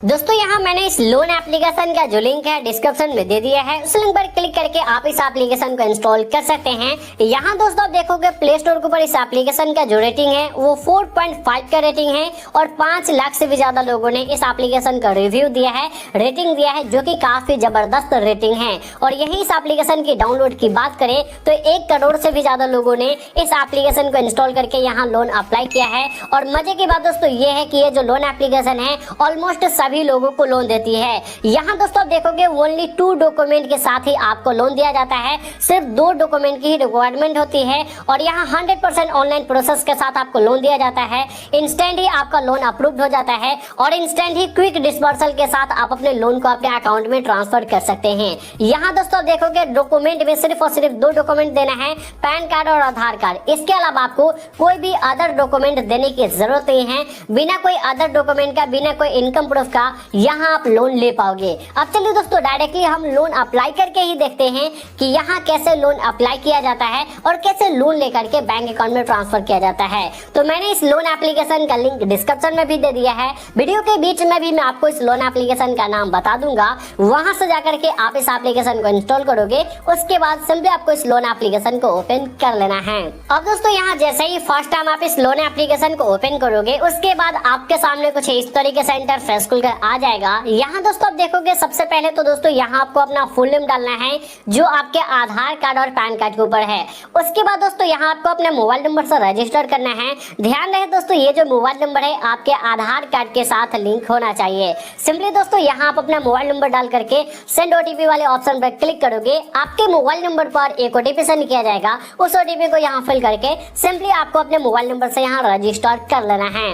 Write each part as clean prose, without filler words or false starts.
दोस्तों यहाँ मैंने इस लोन एप्लीकेशन का जो लिंक है डिस्क्रिप्शन में दे दिया है। उस लिंक पर क्लिक करके आप इस एप्लीकेशन को इंस्टॉल कर सकते हैं। यहाँ दोस्तों आप देखोगे प्ले स्टोर के ऊपर इस एप्लीकेशन का जो रेटिंग है वो 4.5 का रेटिंग है और 5 लाख से भी ज्यादा लोगों ने इस एप्लीकेशन का रिव्यू दिया है, रेटिंग दिया है, जो कि काफी जबरदस्त रेटिंग है। और यही इस एप्लीकेशन की डाउनलोड की बात करें तो 1 करोड़ से भी ज्यादा लोगों ने इस एप्लीकेशन को इंस्टॉल करके यहाँ लोन अप्लाई किया है। और मजे की बात दोस्तों ये है कि ये जो लोन एप्लीकेशन है ऑलमोस्ट सभी लोगों को लोन देती है। यहाँ दोस्तों आप देखोगे ओनली 2 डॉक्यूमेंट के साथ ही आपको लोन दिया जाता है। सिर्फ 2 डॉक्यूमेंट की ही रिक्वायरमेंट होती है और यहाँ 100% ऑनलाइन प्रोसेस के साथ आपको लोन दिया जाता है। इंस्टेंट ही आपका लोन अप्रूव्ड हो जाता है और इंस्टेंट ही क्विक डिस्बर्सल के साथ आप अपने लोन को अपने अकाउंट में ट्रांसफर कर सकते हैं। यहाँ दोस्तों आप देखोगे डॉक्यूमेंट में सिर्फ और सिर्फ 2 डॉक्यूमेंट देना है, पैन कार्ड और आधार कार्ड। इसके अलावा आपको कोई भी अदर डॉक्यूमेंट देने की जरूरत नहीं है। बिना कोई अदर डॉक्यूमेंट का, बिना कोई इनकम प्रूफ का यहाँ आप लोन ले पाओगे। अब चलिए दोस्तों डायरेक्टली हम लोन अप्लाई करके ही देखते हैं कि यहाँ कैसे लोन अप्लाई किया जाता है और कैसे लोन लेकर के बैंक अकाउंट में ट्रांसफर किया जाता है। तो मैंने इस लोन एप्लीकेशन का लिंक डिस्क्रिप्शन में भी दे दिया है। वीडियो के बीच में भी मैं आपको इस लोन एप्लीकेशन का नाम बता दूंगा, वहां से जाकर के आप इस एप्लीकेशन को इंस्टॉल करोगे। उसके बाद सिंपली आपको इस लोन एप्लीकेशन को ओपन कर लेना है। अब दोस्तों यहाँ जैसे ही फर्स्ट टाइम आप इस लोन एप्लीकेशन को ओपन करोगे उसके बाद आपके सामने कुछ इस तरीके से इंटरफेस खुलकर आ जाएगा। यहाँ दोस्तों आप देखोगे सबसे पहले तो दोस्तों यहाँ आपको अपना फुल नेम डालना है जो आपके आधार कार्ड और पैन कार्ड के ऊपर है। उसके बाद दोस्तों यहाँ आपको अपने मोबाइल नंबर से रजिस्टर करना है। ध्यान रहे दोस्तों ये जो मोबाइल नंबर है आपके आधार कार्ड के साथ लिंक होना चाहिए। सिंपली दोस्तों यहाँ आप अपना मोबाइल नंबर डाल करके सेंड ओटीपी वाले ऑप्शन पर क्लिक करोगे। आपके मोबाइल नंबर पर एक ओटीपी सेंड किया जाएगा। उस ओटीपी को यहाँ फिल करके सिंपली आपको अपने मोबाइल नंबर से यहाँ रजिस्टर कर लेना है।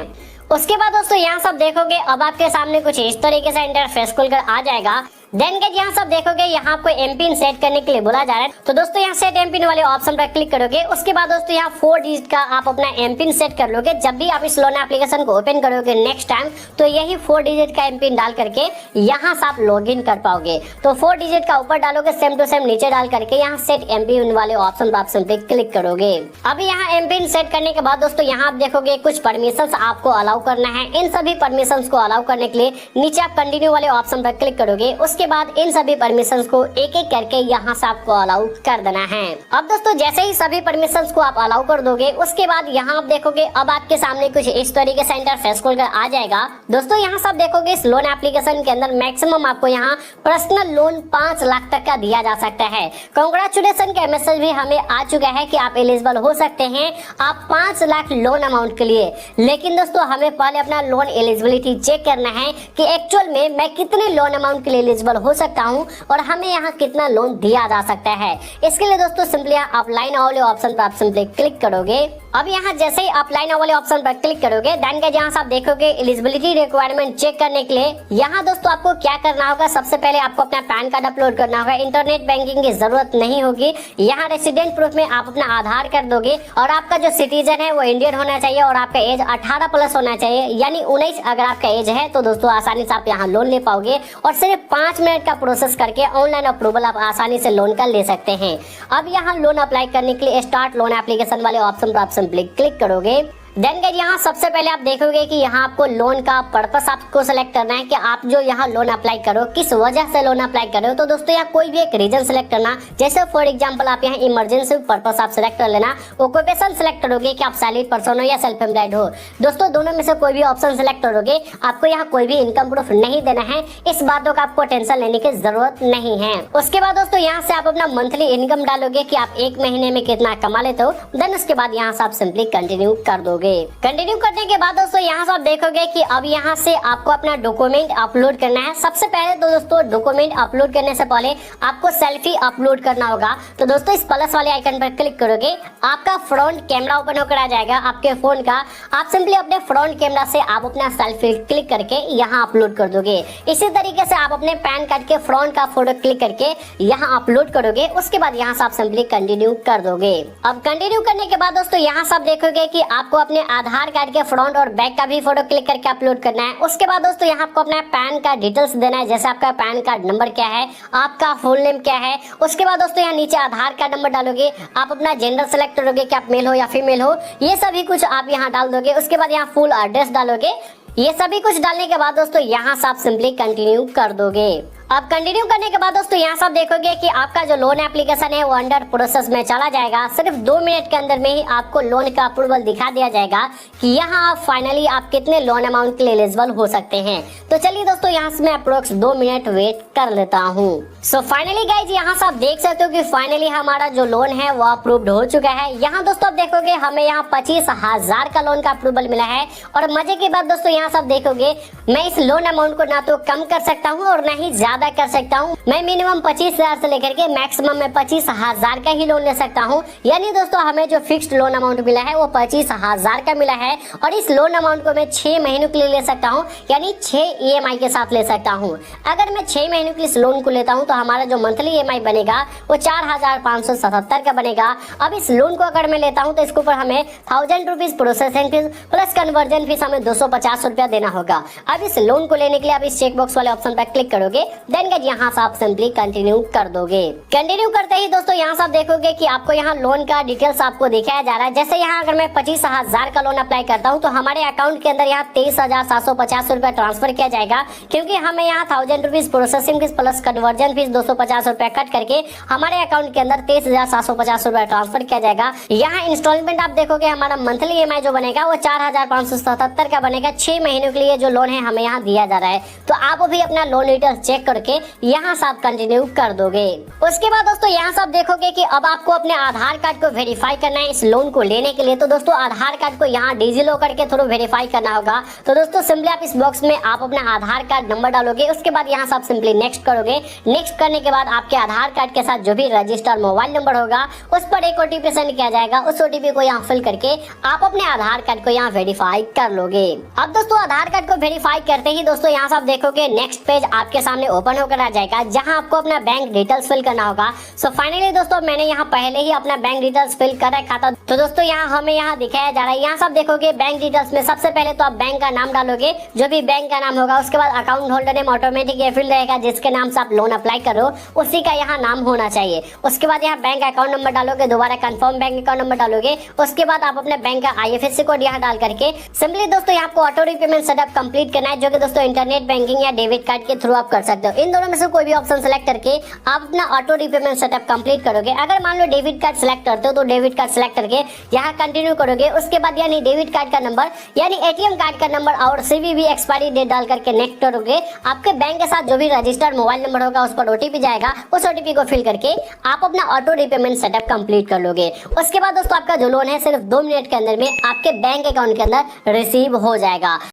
उसके बाद दोस्तों यहाँ सब देखोगे अब आपके सामने कुछ इस तरीके से इंटरफेस खुलकर आ जाएगा। देन गाइस यहाँ सब देखोगे यहाँ आपको एम पिन सेट करने के लिए बोला जा रहा है। तो दोस्तों यहाँ सेट एम पिन वाले ऑप्शन पर क्लिक करोगे। उसके बाद दोस्तों यहाँ 4 डिजिट का आप अपना एम पिन सेट कर लोगे। जब भी आप इस लोन एप्लीकेशन को ओपन करोगे नेक्स्ट टाइम तो यही 4 डिजिट का एम पिन डाल करके यहाँ से आप लॉग इन कर पाओगे। तो 4 डिजिट का ऊपर डालोगे, सेम टू सेम नीचे डाल करके यहाँ सेट एम पिन वाले ऑप्शन पे क्लिक करोगे। अभी यहाँ एम पिन सेट करने के बाद दोस्तों यहाँ आप देखोगे कुछ परमिशन आपको अलाउ करना है। इन सभी परमिशन को अलाउ करने के लिए नीचे आप कंटिन्यू वाले ऑप्शन पर क्लिक करोगे। उसके बाद इन सभी परमिशंस को एक एक करके यहाँ से आपको अलाउ कर देना है। अब दोस्तों जैसे ही सभी परमिशंस को आप अलाउ कर दोगे उसके बाद यहाँ आप देखोगे अब आपके सामने कुछ इस तरीके से इंटरफेस खुलकर आ जाएगा। दोस्तों यहाँ सब देखोगे इस लोन एप्लीकेशन के अंदर मैक्सिमम आपको यहाँ पर्सनल लोन 5 लाख तक का दिया जा सकता है। कांग्रेचुलेशन का मैसेज भी हमें आ चुका है कि आप एलिजिबल हो सकते हैं आप 5 लाख लोन अमाउंट के लिए। लेकिन दोस्तों हमें पहले अपना लोन एलिजिबिलिटी चेक करना है कि एक्चुअल में मैं कितने लोन अमाउंट के लिए एलिजिबल हो सकता हूं और हमें यहाँ कितना लोन दिया जा सकता है। इसके लिए दोस्तों सिंपली अप्लाई नाउ वाले ऑप्शन पर आप सिंपली क्लिक करोगे। अब यहाँ जैसे ही अप्लाई नाउ वाले ऑप्शन पर क्लिक करोगे देन गाइस यहाँ से आप देखोगे एलिजिबिलिटी रिक्वायरमेंट चेक करने के लिए यहाँ दोस्तों आपको क्या करना होगा। सबसे पहले आपको अपना पैन कार्ड अपलोड करना होगा। इंटरनेट बैंकिंग की जरूरत नहीं होगी। यहाँ रेसिडेंट प्रूफ में आप अपना आधार कार्ड दोगे और आपका जो सिटीजन है वो इंडियन होना चाहिए और आपका एज 18+ होना चाहिए, यानी 19 अगर आपका एज है तो दोस्तों आसानी से आप यहाँ लोन ले पाओगे और सिर्फ 5 मिनट का प्रोसेस करके ऑनलाइन अप्रूवल आप आसानी से लोन का ले सकते हैं। अब यहाँ लोन अप्लाई करने के लिए स्टार्ट लोन एप्लीकेशन वाले ऑप्शन पर आप सिंपली क्लिक करोगे। देन गाइस यहाँ सबसे पहले आप देखोगे कि यहाँ आपको लोन का पर्पस आपको सेलेक्ट करना है कि आप जो यहाँ लोन अप्लाई करो किस वजह से लोन अप्लाई करो। तो दोस्तों यहाँ कोई भी एक रीजन सेलेक्ट करना, जैसे फॉर एग्जांपल आप यहाँ इमरजेंसी पर्पस आप सेलेक्ट कर लेना। ऑक्यूपेशन सेलेक्ट करोगे कि आप सैलरीड पर्सन हो या सेल्फ एम्प्लॉयड हो। दोस्तों दोनों में से कोई भी ऑप्शन सेलेक्ट करोगे। आपको यहाँ कोई भी इनकम प्रूफ नहीं देना है। इस बातों का आपको टेंशन लेने की जरूरत नहीं है। उसके बाद दोस्तों यहाँ से आप अपना मंथली इनकम डालोगे कि आप 1 महीने में कितना कमा लेते हो। देन उसके बाद यहाँ से आप सिंपली कंटिन्यू कर दोगे। कंटिन्यू करने के बाद दोस्तों यहाँ से आप देखोगे कि अब यहाँ से आपको अपना डॉक्यूमेंट अपलोड करना है। सबसे पहले तो दोस्तों डॉक्यूमेंट अपलोड करने से पहले आपको सेल्फी अपलोड करना होगा। तो दोस्तों इस प्लस वाले आइकन पर क्लिक करोगे, आपका फ्रंट कैमरा ओपन होकर आ जाएगा आपके फोन का। आप सिंपली अपने फ्रंट कैमरा से आप अपना सेल्फी क्लिक करके यहाँ अपलोड कर दोगे। इसी तरीके से आप अपने पैन कार्ड के फ्रंट का फोटो क्लिक करके यहाँ अपलोड करोगे। उसके बाद यहाँ से आप सिंपली कंटिन्यू कर दोगे। अब कंटिन्यू करने के बाद दोस्तों यहाँ से आप देखोगे कि आपको अपने आधार कार्ड के फ्रंट और बैक का भी फोटो क्लिक करके अपलोड करना है। उसके बाद दोस्तों यहाँ आपको अपना पैन कार्ड डिटेल्स देना है, जैसे आपका पैन कार्ड नंबर क्या है, आपका फुल नेम क्या है। उसके बाद दोस्तों यहाँ नीचे आधार कार्ड नंबर डालोगे। आप अपना जेंडर सेलेक्ट करोगे कि आप मेल हो या फीमेल हो, ये सभी कुछ आप यहाँ डाल दोगे। उसके बाद यहाँ फुल एड्रेस डालोगे। ये सभी कुछ डालने के बाद दोस्तों यहाँ से आप सिंपली कंटिन्यू कर दोगे। अब कंटिन्यू करने के बाद दोस्तों यहाँ से आप देखोगे कि आपका जो लोन एप्लीकेशन है वो अंडर प्रोसेस में चला जाएगा। सिर्फ 2 मिनट के अंदर में ही आपको लोन का अप्रूवल दिखा दिया जाएगा कि यहाँ आप फाइनली आप कितने लोन अमाउंट के लिए एलिजिबल हो सकते हैं। तो चलिए दोस्तों यहाँ से मैं अप्रोक्स 2 मिनट वेट कर लेता हूँ। सो फाइनली गाइज यहाँ से आप देख सकते हो कि फाइनली हमारा जो लोन है वो अप्रूव्ड हो चुका है। यहाँ दोस्तों आप देखोगे हमें यहाँ 25,000 का लोन का अप्रूवल मिला है। और मजे की बात दोस्तों यहाँ से आप देखोगे मैं इस लोन अमाउंट को ना तो कम कर सकता हूँ और ना ही ज्यादा कर सकता हूँ। मैं मिनिमम 25,000 से लेकर के मैक्सिमम में 25,000 का ही लोन ले सकता हूँ। यानी दोस्तों हमें जो फिक्स्ड लोन अमाउंट मिला है वो 25,000 का मिला है और इस लोन अमाउंट को मैं 6 महीनों के लिए ले सकता हूँ, यानी 6 EMI के साथ ले सकता हूँ। अगर मैं 6 महीनों के इस लोन को लेता हूँ तो हमारा जो मंथली EMI बनेगा वो 4,577 का बनेगा। अब इस लोन को अगर मैं लेता हूँ तो इसके ऊपर हमें 1000 rupees processing fees plus conversion fees हमें 250 रुपया देना होगा। अब इस लोन को लेने के लिए आप इस चेक बॉक्स वाले ऑप्शन पर क्लिक करोगे, देन गाइस यहाँ से आप सिंपली कंटिन्यू कर दोगे। कंटिन्यू करते ही दोस्तों यहाँ से आप देखोगे कि आपको यहाँ लोन का डिटेल्स आपको दिखाया जा रहा है। जैसे यहाँ अगर मैं 25,000 का लोन अप्लाई करता हूँ तो हमारे अकाउंट के अंदर यहाँ 23,750 रुपया ट्रांसफर किया जाएगा, क्योंकि हमें यहाँ 1000 rupees processing fees plus conversion fees 250 रुपया कट करके हमारे अकाउंट के अंदर 23,750 रुपया ट्रांसफर किया जाएगा। यहाँ इंस्टॉलमेंट आप देखोगे हमारा मंथली EMI जो बनेगा वो 4,577 का बनेगा। 6 महीनों के लिए जो लोन है हमें यहाँ दिया जा रहा है। तो आप भी अपना लोन डिटेल्स चेक करके यहाँ से आप कंटिन्यू कर दोगे। उसके बाद दोस्तों यहाँ से आप देखोगे कि अब आपको अपने आधार कार्ड को वेरीफाई करना है इस लोन को लेने के लिए। तो दोस्तों आधार कार्ड को यहाँ डिजिलॉकर के थ्रू वेरीफाई करना होगा। तो दोस्तों सिंपली आप इस बॉक्स में आप अपना आधार कार्ड नंबर डालोगे, उसके बाद यहाँ से आप सिंपली नेक्स्ट करोगे। नेक्स्ट करने के बाद आपके आधार कार्ड के साथ जो भी रजिस्टर्ड मोबाइल नंबर होगा उस पर एक OTP सेंड किया जाएगा। उस OTP को यहाँ फिल करके आप अपने आधार कार्ड को यहाँ वेरीफाई कर लोगे। अब दोस्तों आधार कार्ड को वेरीफाई करते ही दोस्तों यहाँ से आप देखोगे नेक्स्ट पेज आपके सामने ओपन होकर आ जाएगा, जहाँ आपको अपना बैंक डिटेल्स फिल करना होगा। सो फाइनली दोस्तों मैंने यहाँ पहले ही अपना बैंक डिटेल्स फिल कर रखा था। तो दोस्तों यहाँ हमें यहाँ दिखाया जा रहा है। यहाँ सब देखोगे बैंक डिटेल्स में सबसे पहले तो आप बैंक का नाम डालोगे, जो भी बैंक का नाम होगा। उसके बाद अकाउंट होल्डर नेम ऑटोमेटिक ये फिल रहेगा, जिसके नाम से आप लोन अप्लाई करो उसी का यहाँ नाम होना चाहिए। उसके बाद यहाँ बैंक अकाउंट नंबर डालोगे, दोबारा कंफर्म बैंक अकाउंट नंबर डालोगे। उसके बाद आप अपने बैंक का IFSC कोड यहाँ डाल करके सिंपली दोस्तों यहाँ आपको ऑटो रीपेमेंट सेटअप कंप्लीट करना है, जो कि दोस्तों इंटरनेट बैंकिंग या डेबिट कार्ड के थ्रू आप कर सकते हो। इन दोनों में से कोई भी ऑप्शन सेलेक्ट करके आप अपना ऑटो रीपेमेंट सेटअप कंप्लीट करोगे। अगर मान लो डेबिट कार्ड सेलेक्ट करते हो तो डेबिट कार्ड सेलेक्ट करके यहाँ कंटिन्यू करोगे। उसके बाद यानी डेबिट कार्ड का नंबर यानी ATM कार्ड का नंबर और CVV एक्सपायरी डेट डाल करके नेक्स्ट करोगे। आपके बैंक के साथ जो भी रजिस्टर्ड मोबाइल नंबर होगा उस पर OTP जाएगा। उस OTP को फिल करके आप अपना ऑटो रीपेमेंट सेटअप कंप्लीट कर लोगे। उसके बाद दोस्तों आपका जो लोन है सिर्फ 2 मिनट के अंदर में आपके बैंक अकाउंट के अंदर रिसीव हो जाएगा।